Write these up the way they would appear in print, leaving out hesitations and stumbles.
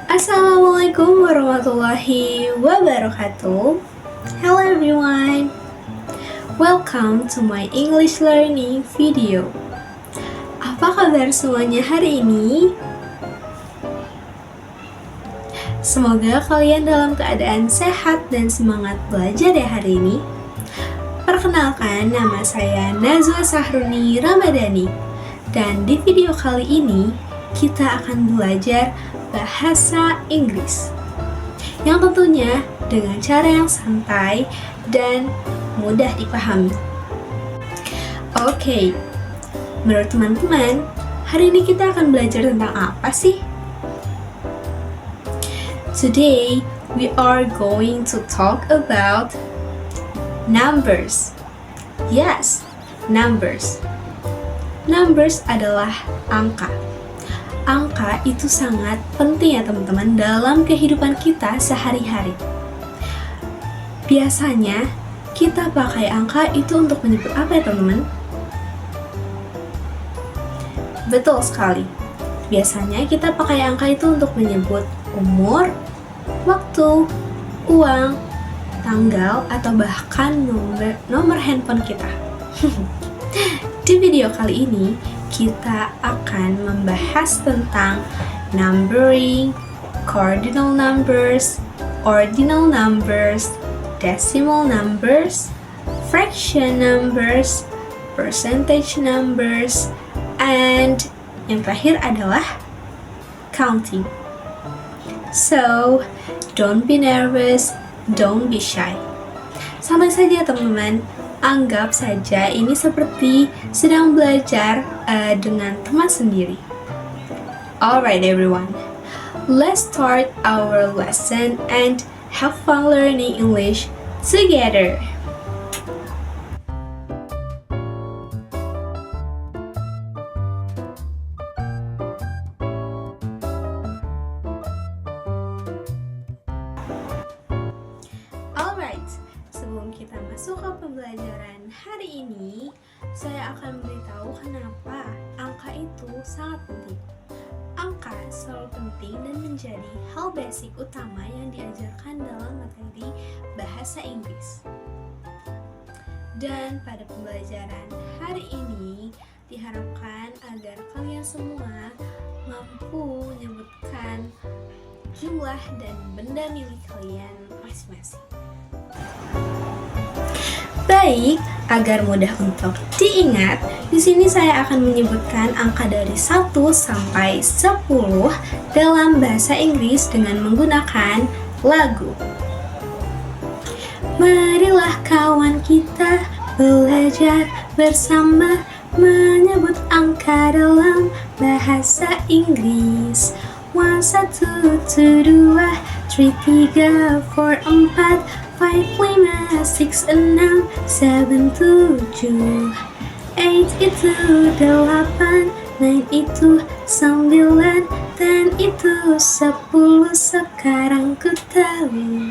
Assalamualaikum warahmatullahi wabarakatuh. Hello everyone. Welcome to my English learning video. Apa kabar semuanya hari ini? Semoga kalian dalam keadaan sehat dan semangat belajar ya hari ini. Perkenalkan, nama saya Nazwa Sahruni Ramadhani. Dan di video kali ini, kita akan belajar bahasa Inggris yang tentunya dengan cara yang santai dan mudah dipahami. Oke, menurut teman-teman, hari ini kita akan belajar tentang apa sih? Today, we are going to talk about numbers. Yes, numbers. Numbers adalah angka. Angka itu sangat penting ya teman-teman dalam kehidupan kita sehari-hari. Biasanya kita pakai angka itu untuk menyebut apa ya teman-teman? Betul sekali. Biasanya kita pakai angka itu untuk menyebut umur, waktu, uang, tanggal, atau bahkan nomor handphone kita. Di video kali ini kita akan membahas tentang numbering, cardinal numbers, ordinal numbers, decimal numbers, fraction numbers, percentage numbers, and yang terakhir adalah counting. So, don't be nervous, don't be shy. Santai saja teman-teman. Anggap saja ini seperti sedang belajar dengan teman sendiri. Alright everyone, let's start our lesson and have fun learning English together. Alright, sebelum kita masuk ke pembelajaran hari ini, saya akan beritahu kenapa angka itu sangat penting. Angka selalu penting dan menjadi hal basic utama yang diajarkan dalam materi bahasa Inggris. Dan pada pembelajaran hari ini, diharapkan agar kalian semua mampu menyebutkan jumlah dan benda milik kalian masing-masing. Baik, agar mudah untuk diingat, di sini saya akan menyebutkan angka dari 1 sampai 10 dalam bahasa Inggris dengan menggunakan lagu. Marilah kawan kita belajar bersama menyebut angka dalam bahasa Inggris. 1, 1, 2, 3, 4, 5, 6, 7, 8 itu 8, 9 itu 9, 10 itu 10, sekarang ku tahu.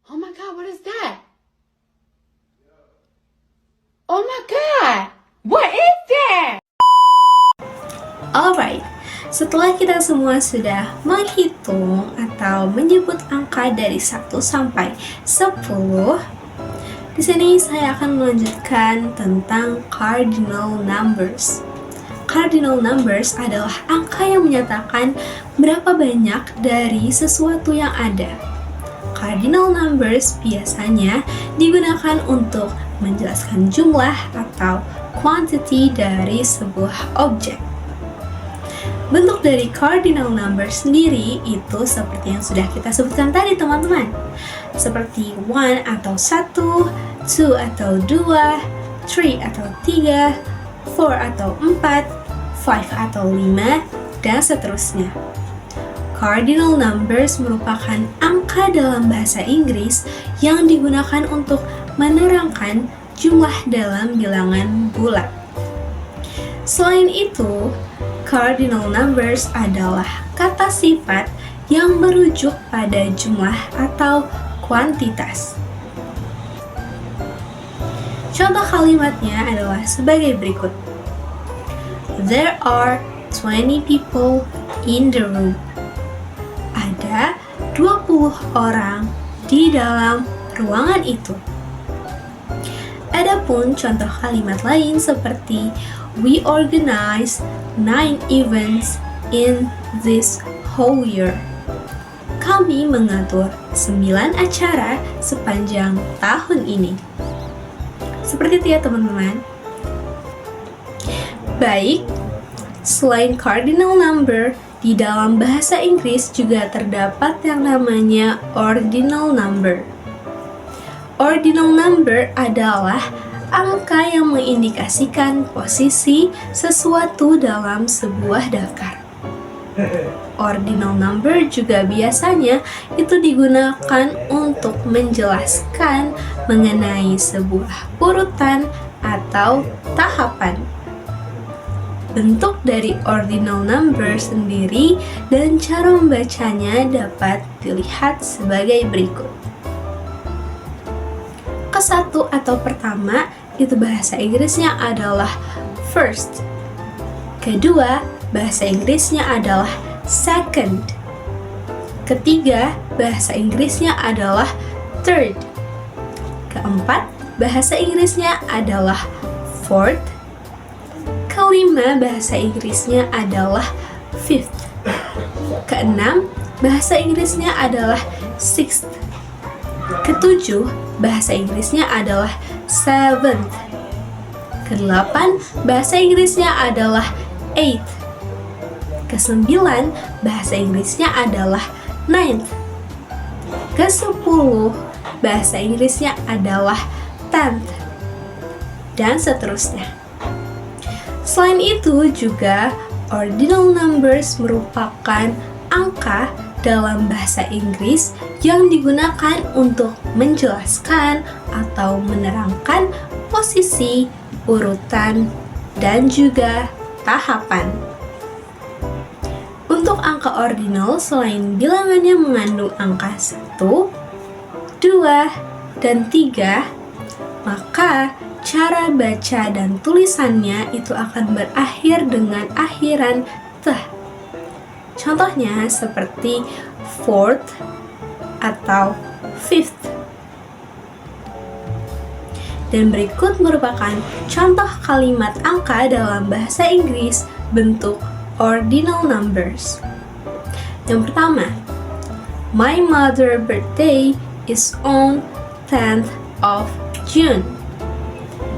Oh my god, what is that? Oh my god, what is that? Alright, setelah kita semua sudah menghitung atau menyebut angka dari 1 sampai 10, di sini saya akan melanjutkan tentang cardinal numbers. Cardinal numbers adalah angka yang menyatakan berapa banyak dari sesuatu yang ada. Cardinal numbers biasanya digunakan untuk menjelaskan jumlah atau quantity dari sebuah objek. Bentuk dari cardinal number sendiri itu seperti yang sudah kita sebutkan tadi teman-teman. Seperti 1 atau 1, 2 atau 2, 3 atau 3, 4 atau 4, 5 atau 5, dan seterusnya. Cardinal numbers merupakan angka dalam bahasa Inggris yang digunakan untuk menerangkan jumlah dalam bilangan bulat. Selain itu, cardinal numbers adalah kata sifat yang merujuk pada jumlah atau kuantitas. Contoh kalimatnya adalah sebagai berikut. There are 20 people in the room. Ada 20 orang di dalam ruangan itu. Adapun contoh kalimat lain seperti we organize 9 events in this whole year. Kami mengatur 9 acara sepanjang tahun ini. Seperti itu ya teman-teman. Baik, selain cardinal number, di dalam bahasa Inggris juga terdapat yang namanya ordinal number. Ordinal number adalah angka yang mengindikasikan posisi sesuatu dalam sebuah daftar. Ordinal number juga biasanya itu digunakan untuk menjelaskan mengenai sebuah urutan atau tahapan. Bentuk dari ordinal number sendiri dan cara membacanya dapat dilihat sebagai berikut. Kesatu atau pertama itu bahasa Inggrisnya adalah first. Kedua, bahasa Inggrisnya adalah second. Ketiga, bahasa Inggrisnya adalah third. Keempat, bahasa Inggrisnya adalah fourth. Kelima, bahasa Inggrisnya adalah fifth. Keenam, bahasa Inggrisnya adalah sixth. Ketujuh, bahasa Inggrisnya adalah seventh. Kedelapan, bahasa Inggrisnya adalah eighth. Kesembilan, bahasa Inggrisnya adalah ninth. Kesepuluh, bahasa Inggrisnya adalah tenth. Dan seterusnya. Selain itu juga, ordinal numbers merupakan angka dalam bahasa Inggris yang digunakan untuk menjelaskan atau menerangkan posisi, urutan, dan juga tahapan. Untuk angka ordinal, selain bilangannya mengandung angka 1, 2, dan 3, maka cara baca dan tulisannya itu akan berakhir dengan akhiran th. Contohnya seperti fourth atau fifth. Dan berikut merupakan contoh kalimat angka dalam bahasa Inggris bentuk ordinal numbers. Yang pertama, my mother's birthday is on 10th of June.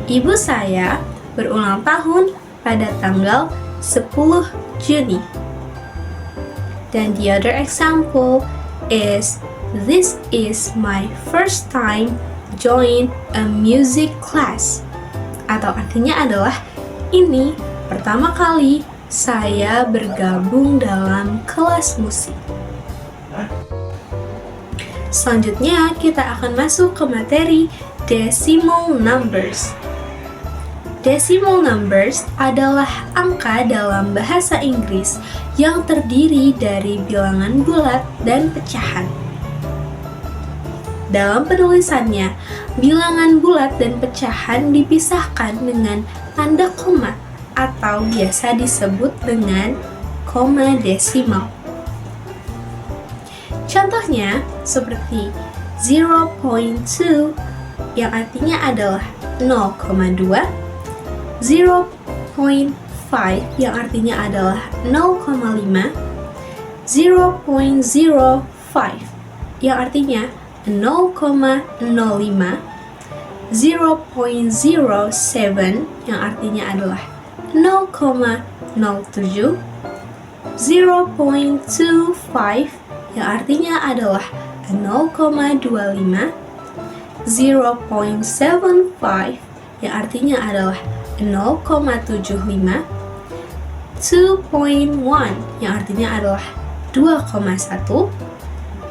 Ibu saya berulang tahun pada tanggal 10 Juni. Dan the other example is, this is my first time join a music class. Atau artinya adalah, ini pertama kali saya bergabung dalam kelas musik. Selanjutnya kita akan masuk ke materi decimal numbers. Decimal numbers adalah angka dalam bahasa Inggris yang terdiri dari bilangan bulat dan pecahan. Dalam penulisannya, bilangan bulat dan pecahan dipisahkan dengan tanda koma atau biasa disebut dengan koma desimal. Contohnya seperti 0.2 yang artinya adalah 0,2, 0.5 yang artinya adalah 0,5, 0.05 yang artinya 0,05, 0.07 yang artinya adalah 0,07, 0.25 yang artinya adalah 0,25, 0.75 yang artinya adalah 0,75, 2.1 yang artinya adalah 2,1,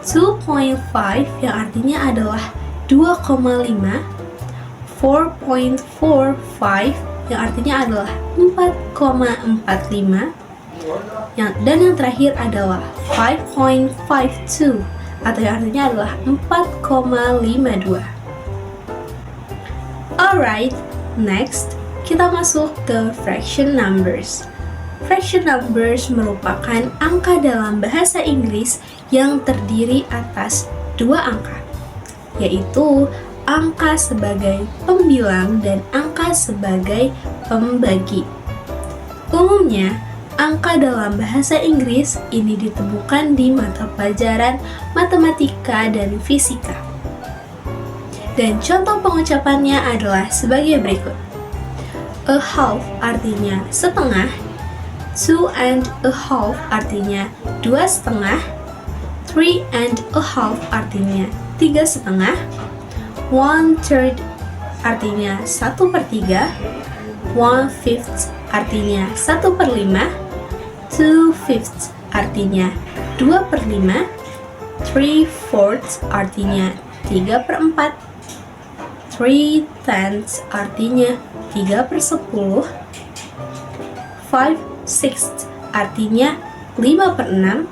2.5 yang artinya adalah 2,5, 4.45 yang artinya adalah 4,45, dan yang terakhir adalah 5.52 atau yang artinya adalah 4,52. Alright, next kita masuk ke fraction numbers. Fraction numbers merupakan angka dalam bahasa Inggris yang terdiri atas dua angka, yaitu angka sebagai pembilang dan angka sebagai pembagi. Umumnya, angka dalam bahasa Inggris ini ditemukan di mata pelajaran matematika dan fisika. Dan contoh pengucapannya adalah sebagai berikut. A half artinya setengah, 2.5 artinya 2,5, 3.5 artinya 3,5, 1/3 artinya 1/3, 1/5 artinya 1/5, 2/5 artinya 2/5, 3/4 artinya 3/4, 3/10 artinya 3/10, 5/6 artinya 5/6,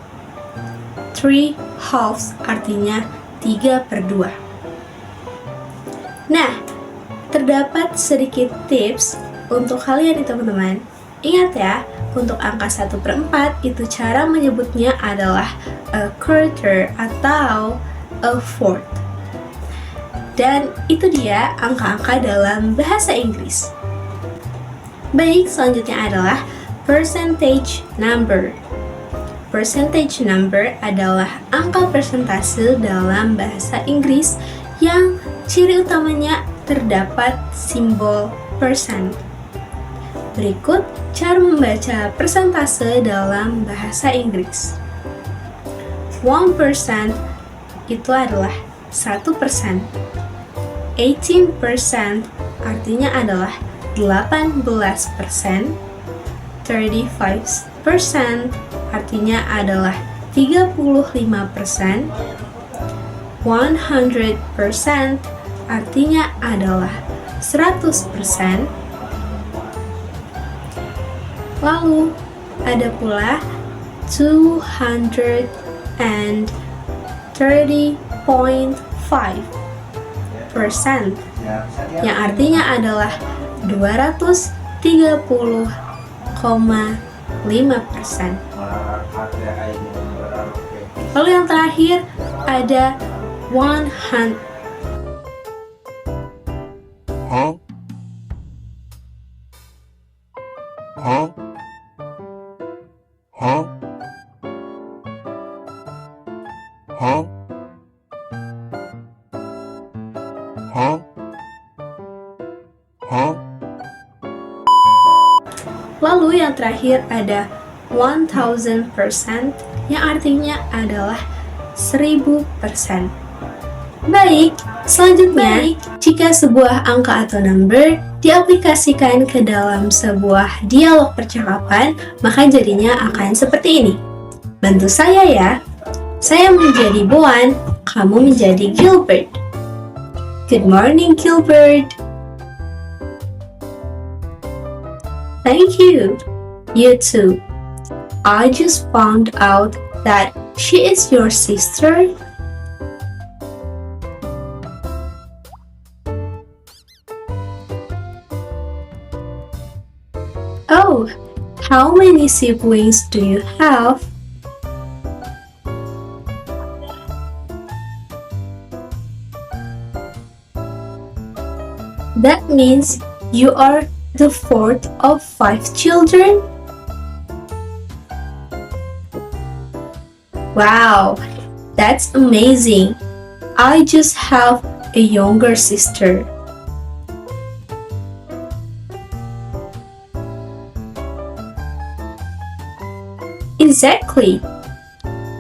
3/2 artinya 3/2. Nah, terdapat sedikit tips untuk kalian nih teman-teman. Ingat ya, untuk angka 1/4 itu cara menyebutnya adalah a quarter atau a fourth. Dan itu dia angka-angka dalam bahasa Inggris. Baik, selanjutnya adalah percentage number. Percentage number adalah angka persentase dalam bahasa Inggris yang ciri utamanya terdapat simbol percent. Berikut cara membaca persentase dalam bahasa Inggris. 1% itu adalah 1%. 18% artinya adalah 18%. 35% artinya adalah 35%. 100% artinya adalah 100%. Lalu ada pula 230.5% yang artinya adalah 230,5%. Lalu yang terakhir ada 100. Huh? Huh? Huh? Huh? Huh? Huh? Lalu yang terakhir ada 1000% yang artinya adalah 1000%. Baik, selanjutnya jika sebuah angka atau number diaplikasikan ke dalam sebuah dialog percakapan, maka jadinya akan seperti ini. Bantu saya ya. Saya menjadi Boan, kamu menjadi Gilbert. Good morning, Gilbert. Thank you. You too. I just found out that she is your sister. Oh, how many siblings do you have? That means you are the fourth of 5 children? Wow, that's amazing. I just have a younger sister. Exactly.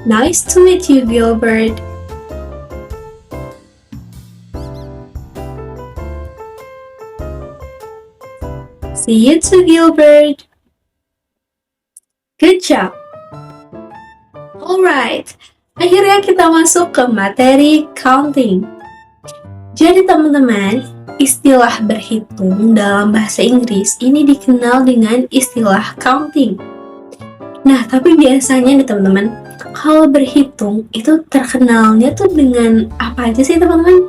Nice to meet you, Gilbert. See you too, Gilbert. Good job. Alright, akhirnya kita masuk ke materi counting. Jadi teman-teman, istilah berhitung dalam bahasa Inggris ini dikenal dengan istilah counting. Nah, tapi biasanya nih teman-teman, kalau berhitung itu terkenalnya tuh dengan apa aja sih teman-teman?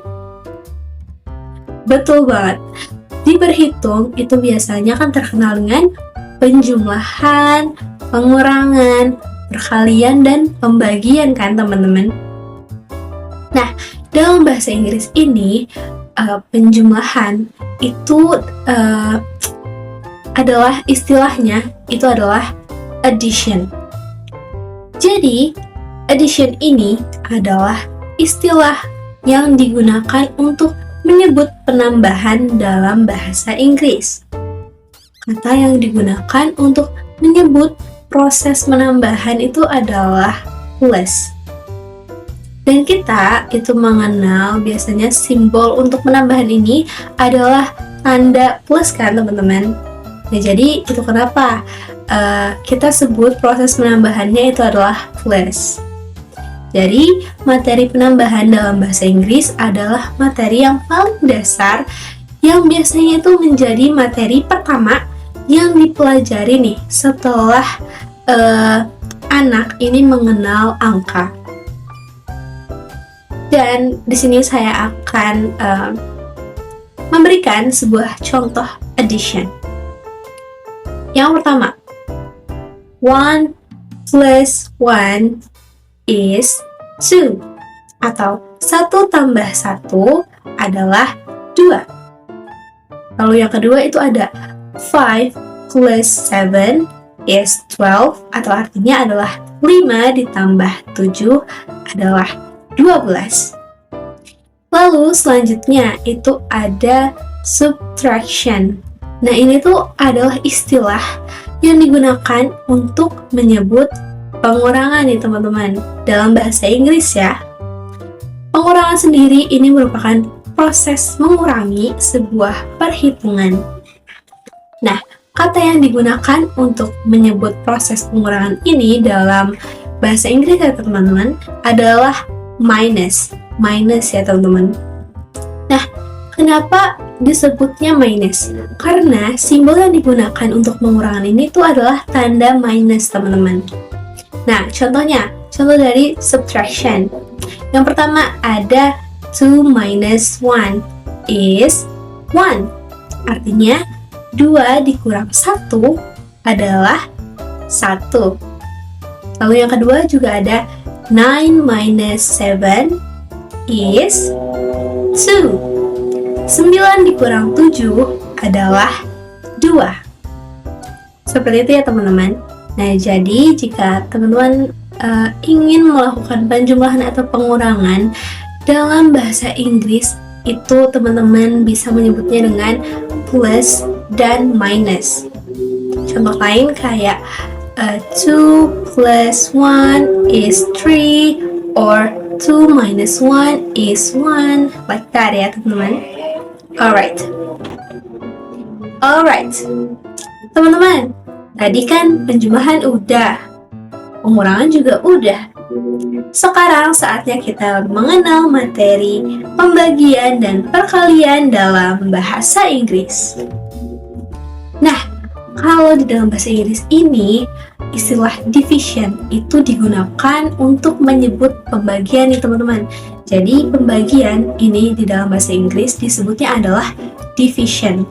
Betul banget. Di berhitung itu biasanya kan terkenal dengan penjumlahan, pengurangan, perkalian, dan pembagian kan teman-teman. Nah, dalam bahasa Inggris ini penjumlahan itu adalah istilahnya itu adalah addition. Jadi, addition ini adalah istilah yang digunakan untuk menyebut penambahan dalam bahasa Inggris. Kata yang digunakan untuk menyebut proses penambahan itu adalah plus. Dan kita itu mengenal biasanya simbol untuk penambahan ini adalah tanda plus kan teman-teman. Nah, jadi itu kenapa kita sebut proses penambahannya itu adalah plus. Jadi, materi penambahan dalam bahasa Inggris adalah materi yang paling dasar yang biasanya itu menjadi materi pertama yang dipelajari nih setelah anak ini mengenal angka. Dan di sini saya akan memberikan sebuah contoh addition. Yang pertama, 1 plus 1 is 2, atau 1 tambah 1 adalah 2. Lalu yang kedua itu ada 5 plus 7 is 12, atau artinya adalah 5 ditambah 7 adalah 12. Lalu selanjutnya itu ada subtraction. Nah, ini tuh adalah istilah yang digunakan untuk menyebut pengurangan nih teman-teman dalam bahasa Inggris ya. Pengurangan sendiri ini merupakan proses mengurangi sebuah perhitungan. Nah, kata yang digunakan untuk menyebut proses pengurangan ini dalam bahasa Inggris ya teman-teman adalah minus ya teman-teman. Nah, kenapa disebutnya minus? Karena simbol yang digunakan untuk pengurangan ini tuh adalah tanda minus teman-teman. Nah, contoh dari subtraction. Yang pertama ada 2 minus 1 is 1. Artinya 2 dikurang 1 adalah 1. Lalu yang kedua juga ada 9 minus 7 is 2. 9 dikurang 7 adalah 2. Seperti itu ya teman-teman. Nah, jadi jika teman-teman ingin melakukan penjumlahan atau pengurangan dalam bahasa Inggris, itu teman-teman bisa menyebutnya dengan plus dan minus. Contoh lain kayak 2 plus 1 is 3 or 2 minus 1 is 1, like that ya teman-teman. Alright, teman-teman, tadi kan penjumlahan udah, pengurangan juga udah. Sekarang saatnya kita mengenal materi pembagian dan perkalian dalam bahasa Inggris. Nah, kalau di dalam bahasa Inggris ini, istilah division itu digunakan untuk menyebut pembagian nih teman-teman. Jadi pembagian ini di dalam bahasa Inggris disebutnya adalah division.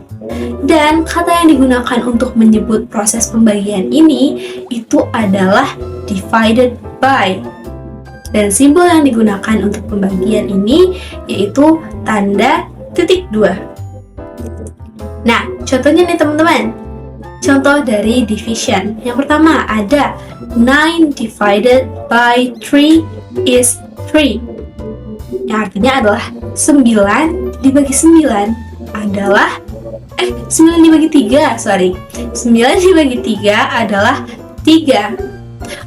Dan kata yang digunakan untuk menyebut proses pembagian ini itu adalah divided by. Dan simbol yang digunakan untuk pembagian ini yaitu tanda titik 2. Nah, contohnya nih teman-teman. Contoh dari division. Yang pertama ada 9 divided by 3 is 3. Yang artinya adalah 9 dibagi 9 adalah 9 dibagi 3, 9 dibagi 3 adalah 3.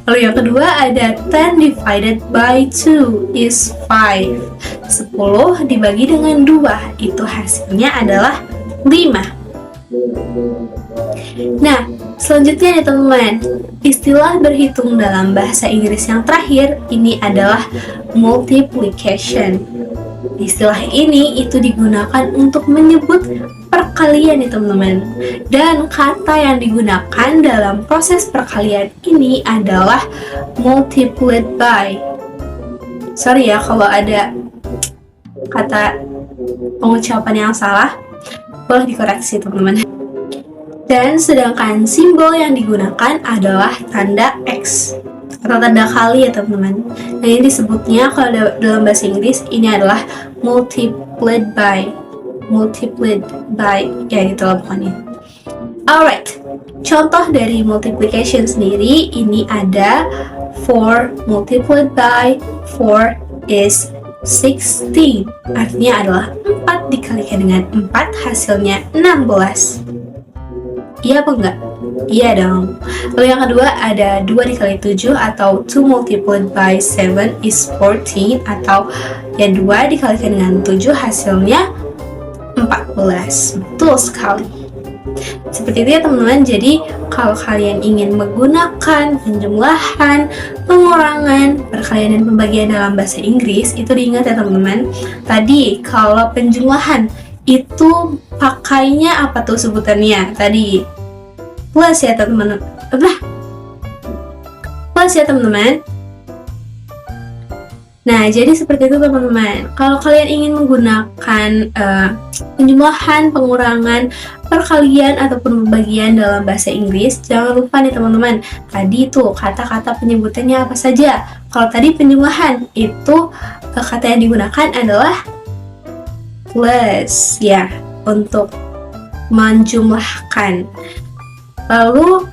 Lalu yang kedua ada 10 divided by 2 is 5. 10 dibagi dengan 2 itu hasilnya adalah 5. Nah, selanjutnya ya teman-teman, istilah berhitung dalam bahasa Inggris yang terakhir ini adalah multiplication. Istilah ini itu digunakan untuk menyebut perkalian ya teman-teman. Dan kata yang digunakan dalam proses perkalian ini adalah multiplied by. Sorry ya kalau ada kata pengucapan yang salah, boleh dikoreksi teman-teman. Dan sedangkan simbol yang digunakan adalah tanda X atau tanda kali ya teman-teman. Nah ini disebutnya kalau dalam bahasa Inggris ini adalah multiplied by ya gitu lah pokoknya. Alright, contoh dari multiplication sendiri ini ada 4 multiplied by 4 is 16. Artinya adalah 4 dikalikan dengan 4 hasilnya 16. Iya apa enggak? Iya dong. Lalu yang kedua ada 2 dikali 7 atau 2 multiplied by 7 is 14 atau ya 2 dikalikan dengan 7 hasilnya 14. Betul sekali. Seperti itu ya teman-teman. Jadi kalau kalian ingin menggunakan penjumlahan, pengurangan, perkalian dan pembagian dalam bahasa Inggris, itu diingat ya teman-teman. Tadi kalau penjumlahan itu pakainya apa tuh sebutannya? Tadi plus ya teman-teman. Plus ya teman-teman. Nah, jadi seperti itu teman-teman. Kalau kalian ingin menggunakan penjumlahan, pengurangan, perkalian ataupun pembagian dalam bahasa Inggris, jangan lupa nih teman-teman. Tadi itu kata-kata penyebutannya apa saja. Kalau tadi penjumlahan itu kata yang digunakan adalah plus ya untuk menjumlahkan. Lalu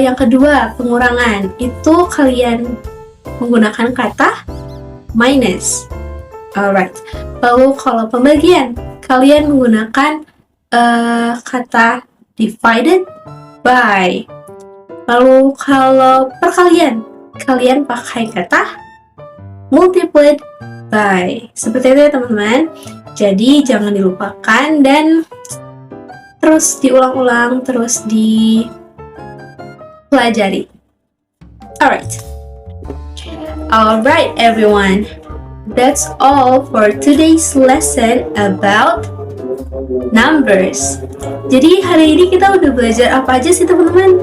yang kedua pengurangan itu kalian menggunakan kata minus. Alright. Lalu kalau pembagian, kalian menggunakan kata divided by. Lalu kalau perkalian, kalian pakai kata multiplied by. Seperti itu ya teman-teman. Jadi jangan dilupakan dan terus diulang-ulang, terus dipelajari. Alright everyone, that's all for today's lesson about numbers. Jadi hari ini kita udah belajar apa aja sih teman-teman?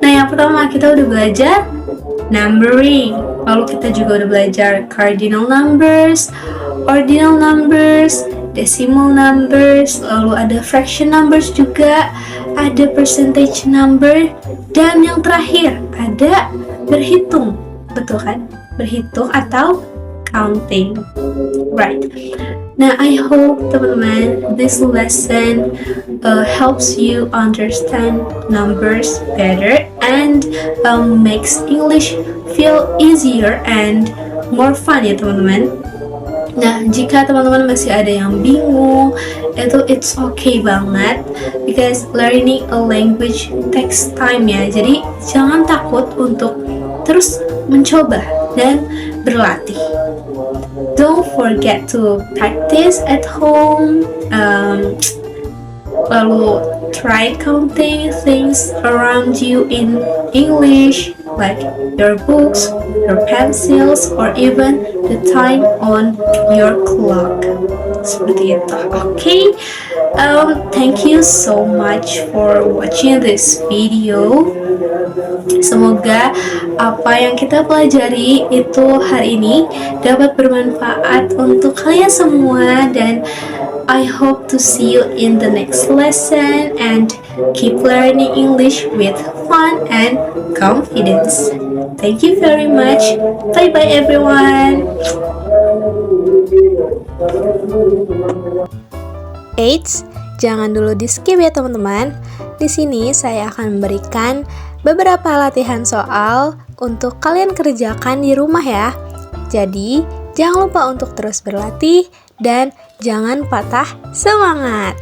Nah yang pertama kita udah belajar numbering. Lalu kita juga udah belajar cardinal numbers, ordinal numbers, decimal numbers, lalu ada fraction numbers juga, ada percentage number, dan yang terakhir ada berhitung. Betul kan? Berhitung atau counting. Right. Nah, I hope teman-teman this lesson helps you understand numbers better and makes English feel easier and more fun ya teman-teman. Nah, jika teman-teman masih ada yang bingung, itu it's okay banget because learning a language takes time ya. Jadi jangan takut untuk terus mencoba dan berlatih. Don't forget to practice at home. Lalu try counting things around you in English, like your books, your pencils, or even the time on your clock. Seperti itu. Okay. Thank you so much for watching this video. Semoga apa yang kita pelajari itu hari ini dapat bermanfaat untuk kalian semua, dan I hope to see you in the next lesson and keep learning English with fun and confidence. Thank you very much. Bye bye everyone. Eits, jangan dulu di skip ya teman-teman. Di sini saya akan memberikan beberapa latihan soal untuk kalian kerjakan di rumah ya. Jadi, jangan lupa untuk terus berlatih dan jangan patah semangat.